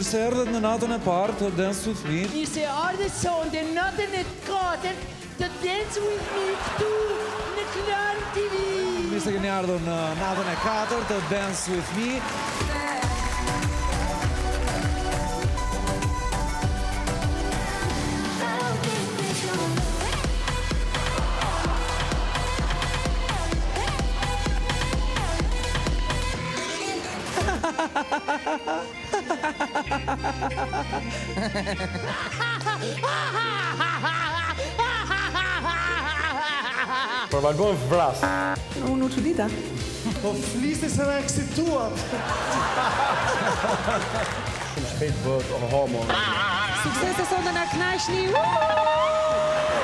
Mirë se erdhët në natën e parë të Dance With Me. Mirë se ardhët sonde në natën e 4 të Dance With Me këtu në Klan TV. Mirë se keni ardhur në natën e 4 të Dance With Me. Për valbon vras. Unë u çudita. Po fliste se na eksituat. Shumë shpejt bëhet homo. Suksese sonde na kënaqni.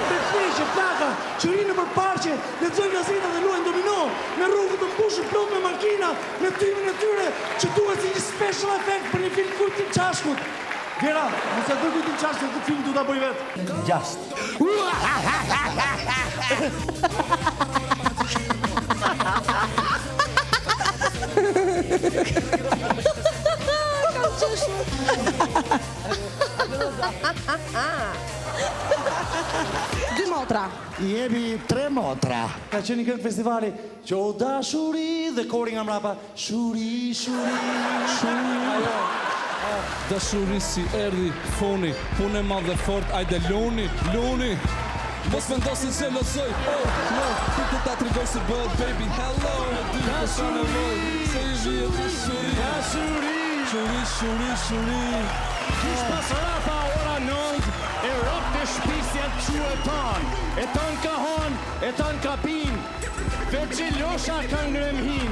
Me fleqe, plaka, qërinë për parqe, lexojnë gazeta dhe luajnë domino, me rrugët të mbushur plot me makina, me tymin e tyre, që duhet si një special effect për një film Kujtim Çashkut. Vera, mos e bëj Kujtim Çashkut, këtë film du ta bëj vetë. Gjast. Dy motra. I jebi 3 motra. Ka qenë këngë festivali, që o dashuri dhe kori nga mrapa, shuri, shuri, shuri. Dashuri si erdi, foni, punë e madhe fort, ajde luni, luni. Mos vendosin se lësoj, oh, no, këtë ta trigoj se bëhet, baby, hello. Dashuri, se i vjetë, shuri, Dashuri. shuri, shuri, shuri. Kish pas rapa ora 9, e rop të shpisja të quë ton. E ton ka hon, e ton ka pin, veç losha ka ngremhin.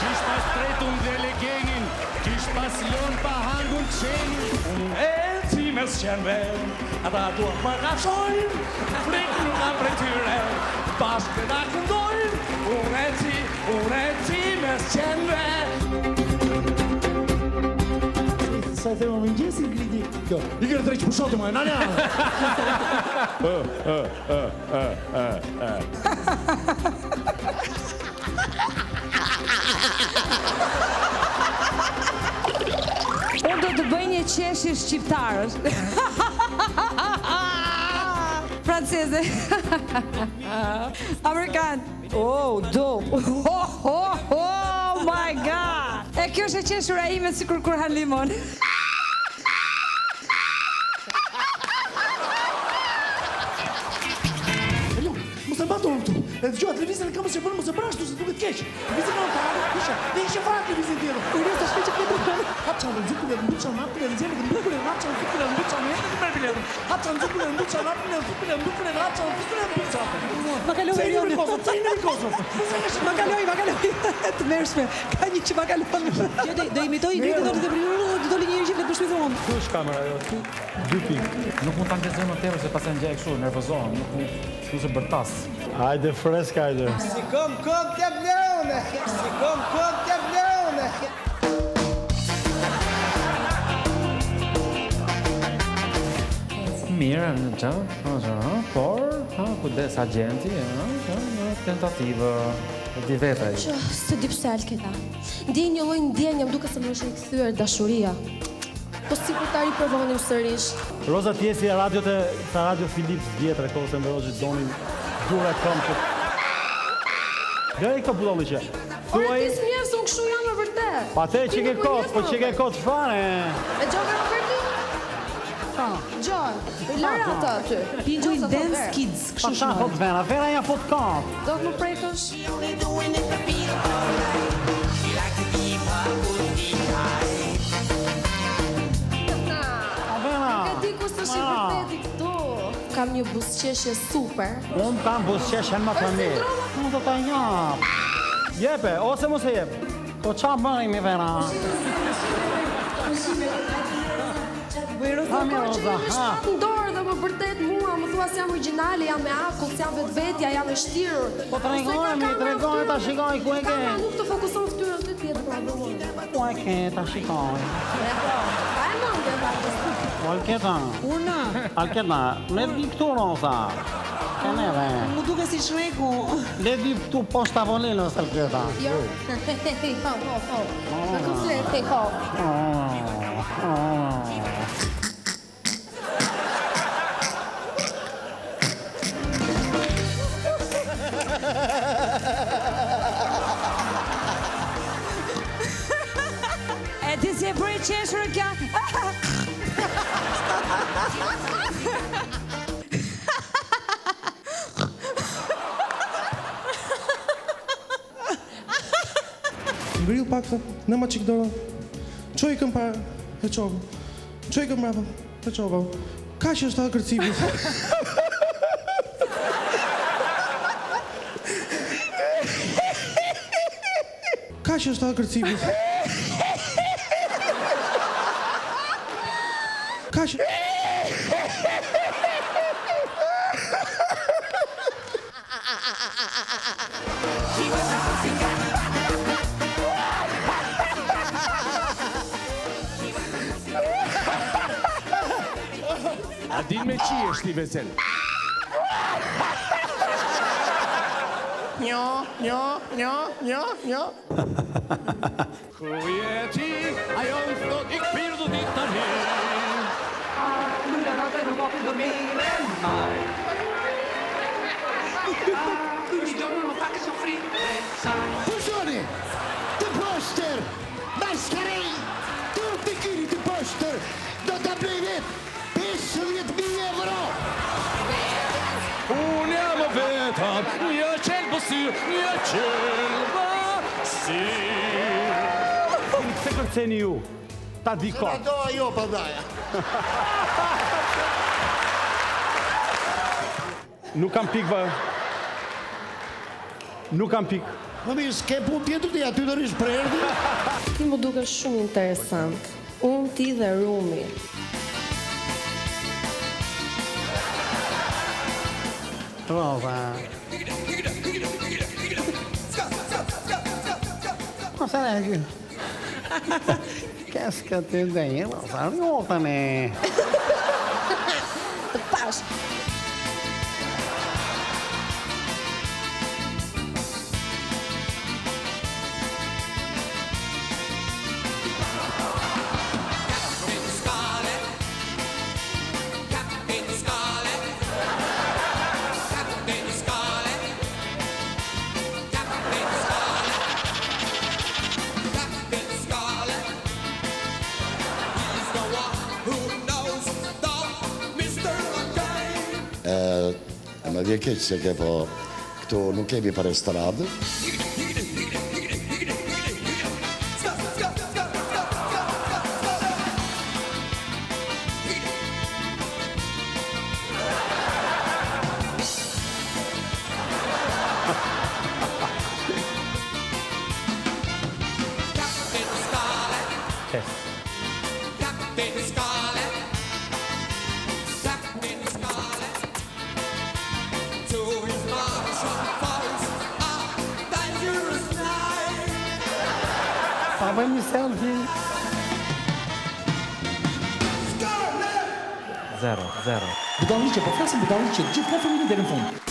Kish pas tretun dhe legengin, kish pas lon pa hangun qenin. E ti mes qenve, ata duhet më kafshojnë, frikë nuk kam prej tyre, bashkë da këndojnë, unë e ti mes qenve. Sa e thema më njësin gridi, kjo, i kërë drejtë pushote më e nanja. Unë do të bëj një qeshje shqiptarësh. Franceze. Amerikan. Oh, dope. Oh my god. E kjo është e qeshura ime sikur kur han limon. Mos e mbaton këtu. E dëgjoj televizën e kamës që bën mos e brashtu se duket keq. Televizën ka tani, isha, dhe isha fare televizën tjetër. Uri të shpejt që këtu. Hapçan dhe zikun e mbuçan natë dhe nxjerrë dhe mbukën e hapçan zikun e mbuçan edhe të merr biletën. Hapçan zikun e mbuçan natë dhe zikun e mbukën e hapçan zikun e mbuçan. Ma kaloi Erioni. Çajnë me kozë. Ma kaloi. Të mërshme. Ka një që ma kalon. Që do imitoj Ingridin do të doli një që vetë shpëton. Ku është kamera jo? 2 pikë. Nuk mund ta ngjezoj më tepër se pastaj ngjaj kështu, nervozohem, nuk se bërtas. Hajde fresk, hajde. Si kom t'ja bleune, si kom t'ja bleune. Mirë, por, kujdes agenti, tentativë di vetaj. Se di pse Alketa. Ndjej një lloj ndjenje, më duket se më është rikthyer dashuria. Po sikur ta riprovonim sërish. Roza Tiesi e Radio Philips vjetre, kohës e mbërojë donin dura këmbë. Gjej ka budalli që. Ora ti smjes, unë kështu jam në vërtet. Pa te që ke kot, po që ke kot fare. E Gjoga Roberti? Gjon, lëra ata aty. Pingu i Dance Kids, Pa kështu ta fot vena, vera ja fot kot. Do të më prekësh? E di ku s'është i vërteti këtu. Kam një buzëqeshje super. Unë kam buzëqeshjen më të mirë. Unë do ta jap. Jepe, ose mos e jep. Po qa bëjmë i vera? Po që jam me shpatë ndorë dhe më vërtet mua, më thua se jam originali, jam me akull, se jam vetvetja, jam e shtirur. Po tregoj ta shikoj ku e ke. Kamera nuk të fokuson fytyrën të tjetër pra bëmon. Ku e ke ta shikoj. Pa e mendje vajzë. Alketa. Urna. Alketa, le di këtu rosa. Kaneve. Mu duke si Shreku. Le di këtu poshtë tavolinës Alketa. Jo. Ho. Me komplet, ho. E ti si e për i qeshur kja? Ngrill pak të, në ma qik dorën. Qoj këm pa, e qovë. Qoj këm mrapa, e qovë. Ka që është ta kërcimit. Ka që është ta kërcimit. Ka që... A din me qi është i Vezel? Njo. Ku je ti, ajo në thot ik pirdu dit tani. Pushoni, të poster, maskarej, të pikiri të poster, do të blejvet 50.000 euro. Unë jam vetëm, një qelë bësir, një qelë bësir. Se kërceni ju, ta di ka. Do ajo pa daja. Nuk kam pik, vë. Nuk kam pik. Më mirë, s'ke pun tjetër të aty të rish prerdi? Ti më duke shumë interesant. Unë, ti dhe Rumi. Rosa. Rosa ne gjy. Qu'est-ce que tu dis, Rosa? Rjotane. Të pash. Më vje keq se ke po këtu nuk kemi për estradë. Pa bëjmë një selfie. 0. Budalliqe, po flasim budalliqe, gjithë ka fëmijë deri në fund.